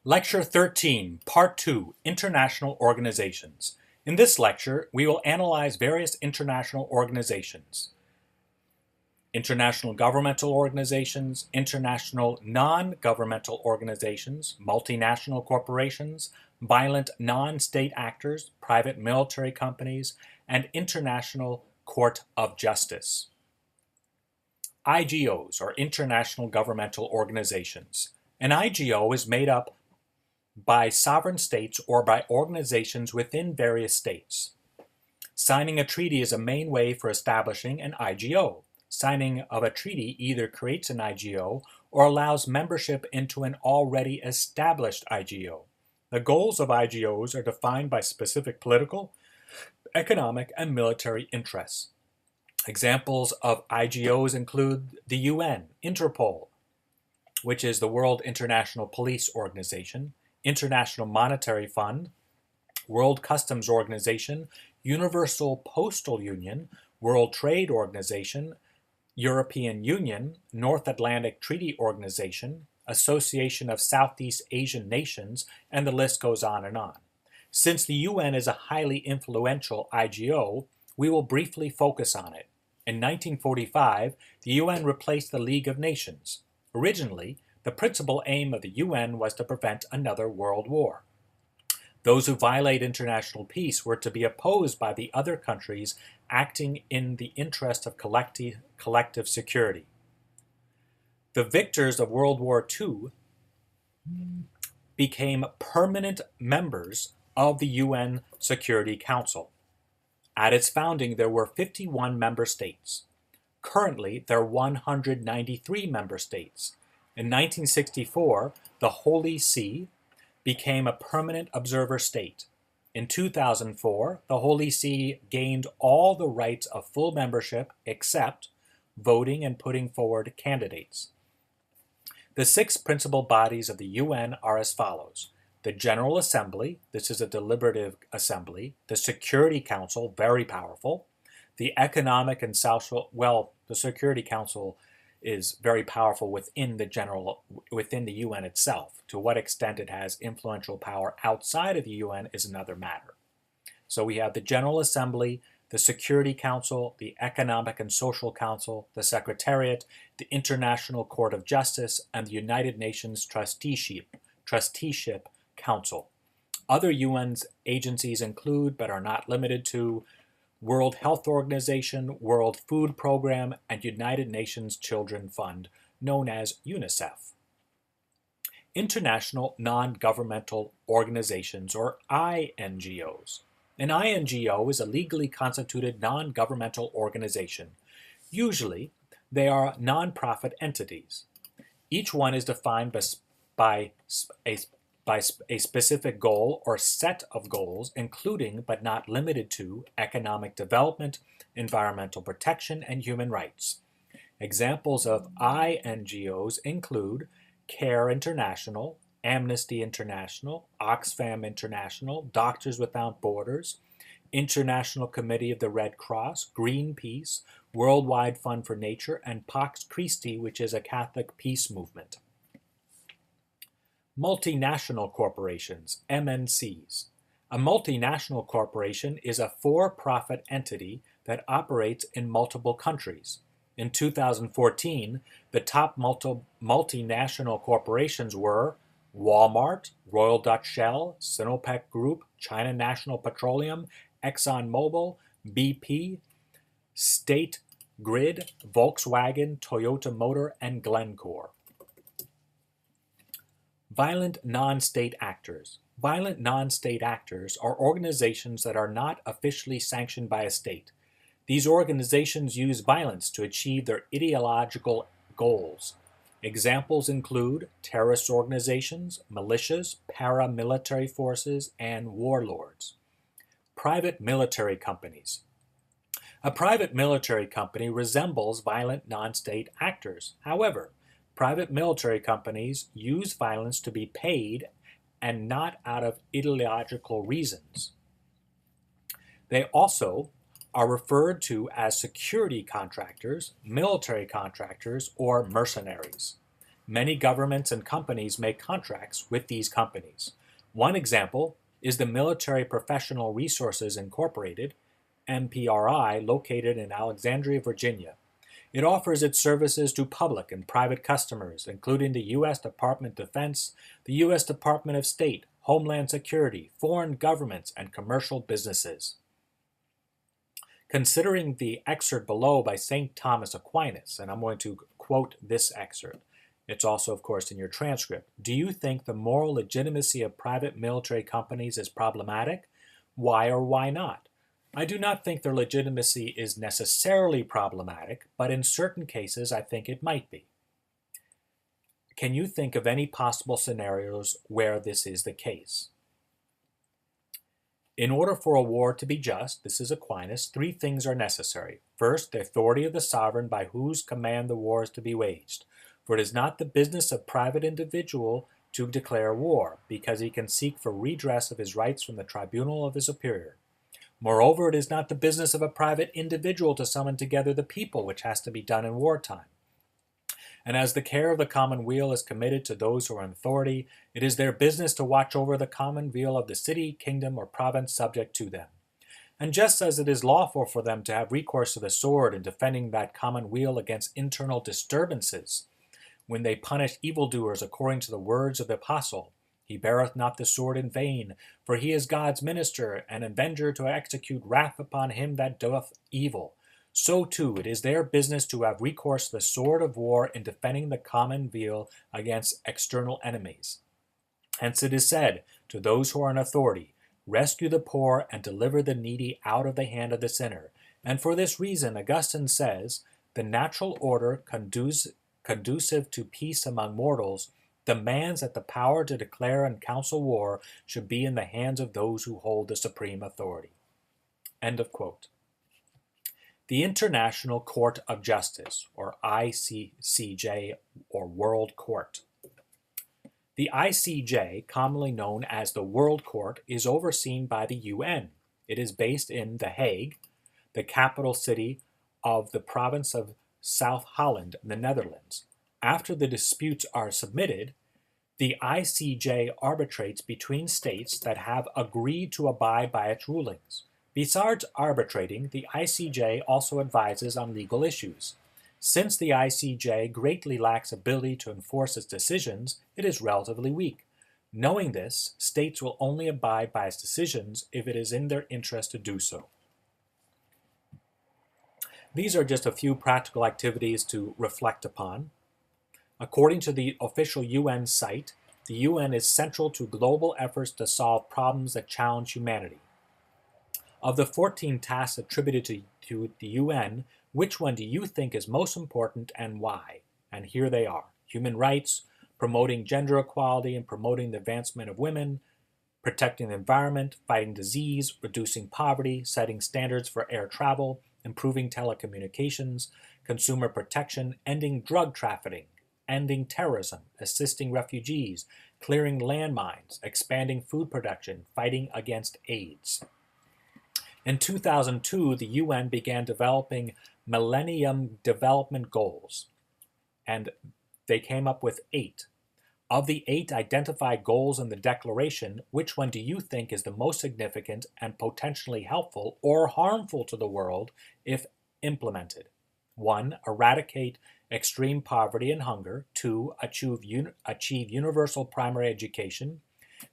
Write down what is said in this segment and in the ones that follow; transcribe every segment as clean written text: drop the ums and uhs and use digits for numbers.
Lecture 13, Part 2, International Organizations. In this lecture, we will analyze various international organizations. International governmental organizations, international non-governmental organizations, multinational corporations, violent non-state actors, private military companies, and international court of justice. IGOs, or international governmental organizations. An IGO is made up by sovereign states or by organizations within various states. Signing a treaty is a main way for establishing an IGO. Signing of a treaty either creates an IGO or allows membership into an already established IGO. The goals of IGOs are defined by specific political, economic, and military interests. Examples of IGOs include the UN, Interpol, which is the World International Police Organization, International Monetary Fund, World Customs Organization, Universal Postal Union, World Trade Organization, European Union, North Atlantic Treaty Organization, Association of Southeast Asian Nations, and the list goes on and on. Since the UN is a highly influential IGO, we will briefly focus on it. In 1945, the UN replaced the League of Nations. Originally, the principal aim of the UN was to prevent another world war. Those who violate international peace were to be opposed by the other countries acting in the interest of collective security. The victors of World War II became permanent members of the UN Security Council. At its founding, there were 51 member states. Currently, there are 193 member states. In 1964, the Holy See became a permanent observer state. In 2004, the Holy See gained all the rights of full membership except voting and putting forward candidates. The 6 principal bodies of the UN are as follows. The General Assembly, this is a deliberative assembly. The Security Council, very powerful. The Economic and Social, the Security Council is very powerful within the UN itself. To what extent it has influential power outside of the UN is another matter. So we have the General Assembly, the Security Council, the Economic and Social Council, the Secretariat, the International Court of Justice, and the United Nations Trusteeship Council. Other UN agencies include, but are not limited to, World Health Organization, World Food Program, and United Nations Children Fund, known as UNICEF. International Non-Governmental Organizations, or INGOs. An INGO is a legally constituted non-governmental organization. Usually, they are non-profit entities. Each one is defined by a specific goal or set of goals, including but not limited to economic development, environmental protection, and human rights. Examples of INGOs include CARE International, Amnesty International, Oxfam International, Doctors Without Borders, International Committee of the Red Cross, Greenpeace, Worldwide Fund for Nature, and Pax Christi, which is a Catholic peace movement. Multinational corporations, MNCs. A multinational corporation is a for-profit entity that operates in multiple countries. In 2014, the top multinational corporations were Walmart, Royal Dutch Shell, Sinopec Group, China National Petroleum, ExxonMobil, BP, State Grid, Volkswagen, Toyota Motor, and Glencore. Violent non-state actors. Violent non-state actors are organizations that are not officially sanctioned by a state. These organizations use violence to achieve their ideological goals. Examples include terrorist organizations, militias, paramilitary forces, and warlords. Private military companies. A private military company resembles violent non-state actors. However, private military companies use violence to be paid and not out of ideological reasons. They also are referred to as security contractors, military contractors, or mercenaries. Many governments and companies make contracts with these companies. One example is the Military Professional Resources Incorporated, MPRI, located in Alexandria, Virginia. It offers its services to public and private customers, including the U.S. Department of Defense, the U.S. Department of State, Homeland Security, foreign governments, and commercial businesses. Considering the excerpt below by St. Thomas Aquinas, and I'm going to quote this excerpt, it's also, of course, in your transcript. Do you think the moral legitimacy of private military companies is problematic? Why or why not? I do not think their legitimacy is necessarily problematic, but in certain cases I think it might be. Can you think of any possible scenarios where this is the case? In order for a war to be just, this is Aquinas, three things are necessary. First, the authority of the sovereign by whose command the war is to be waged. For it is not the business of private individual to declare war, because he can seek for redress of his rights from the tribunal of his superior. Moreover, it is not the business of a private individual to summon together the people, which has to be done in wartime. And as the care of the common weal is committed to those who are in authority, it is their business to watch over the common weal of the city, kingdom, or province subject to them. And just as it is lawful for them to have recourse to the sword in defending that common weal against internal disturbances, when they punish evildoers according to the words of the apostle, he beareth not the sword in vain, for he is God's minister, and avenger to execute wrath upon him that doeth evil. So too it is their business to have recourse to the sword of war in defending the common weal against external enemies. Hence it is said to those who are in authority, rescue the poor and deliver the needy out of the hand of the sinner. And for this reason, Augustine says, the natural order conducive to peace among mortals demands that the power to declare and counsel war should be in the hands of those who hold the supreme authority. End of quote. The International Court of Justice, or ICJ, or World Court. The ICJ, commonly known as the World Court, is overseen by the UN. It is based in The Hague, the capital city of the province of South Holland, the Netherlands. After the disputes are submitted, the ICJ arbitrates between states that have agreed to abide by its rulings. Besides arbitrating, the ICJ also advises on legal issues. Since the ICJ greatly lacks ability to enforce its decisions, it is relatively weak. Knowing this, states will only abide by its decisions if it is in their interest to do so. These are just a few practical activities to reflect upon. According to the official UN site, the UN is central to global efforts to solve problems that challenge humanity. Of the 14 tasks attributed to the UN, which one do you think is most important and why? And here they are. Human rights, promoting gender equality and promoting the advancement of women, protecting the environment, fighting disease, reducing poverty, setting standards for air travel, improving telecommunications, consumer protection, ending drug trafficking, ending terrorism, assisting refugees, clearing landmines, expanding food production, fighting against AIDS. In 2002, the UN began developing Millennium Development Goals, and they came up with 8. Of the 8 identified goals in the declaration, which one do you think is the most significant and potentially helpful or harmful to the world if implemented? 1. Eradicate extreme poverty and hunger. 2. Achieve universal primary education.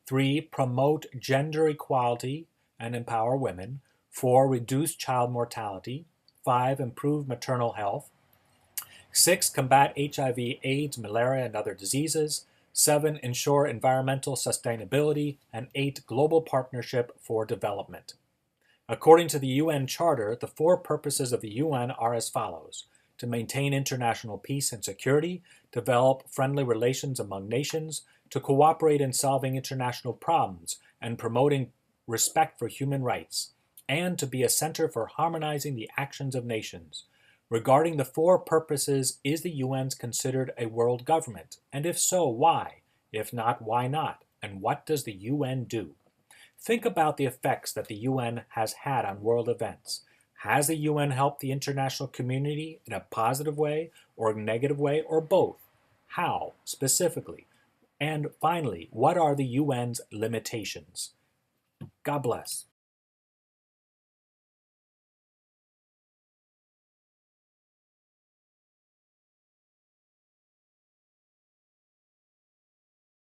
3. Promote gender equality and empower women. 4. Reduce child mortality. 5. Improve maternal health. 6. Combat HIV, AIDS, malaria, and other diseases. 7. Ensure environmental sustainability. And 8. Global partnership for development. According to the UN Charter, the 4 purposes of the UN are as follows: to maintain international peace and security, develop friendly relations among nations, to cooperate in solving international problems and promoting respect for human rights, and to be a center for harmonizing the actions of nations. Regarding the 4 purposes, is the UN considered a world government? And if so, why? If not, why not? And what does the UN do? Think about the effects that the UN has had on world events. Has the UN helped the international community in a positive way or a negative way or both? How, specifically? And finally, what are the UN's limitations? God bless.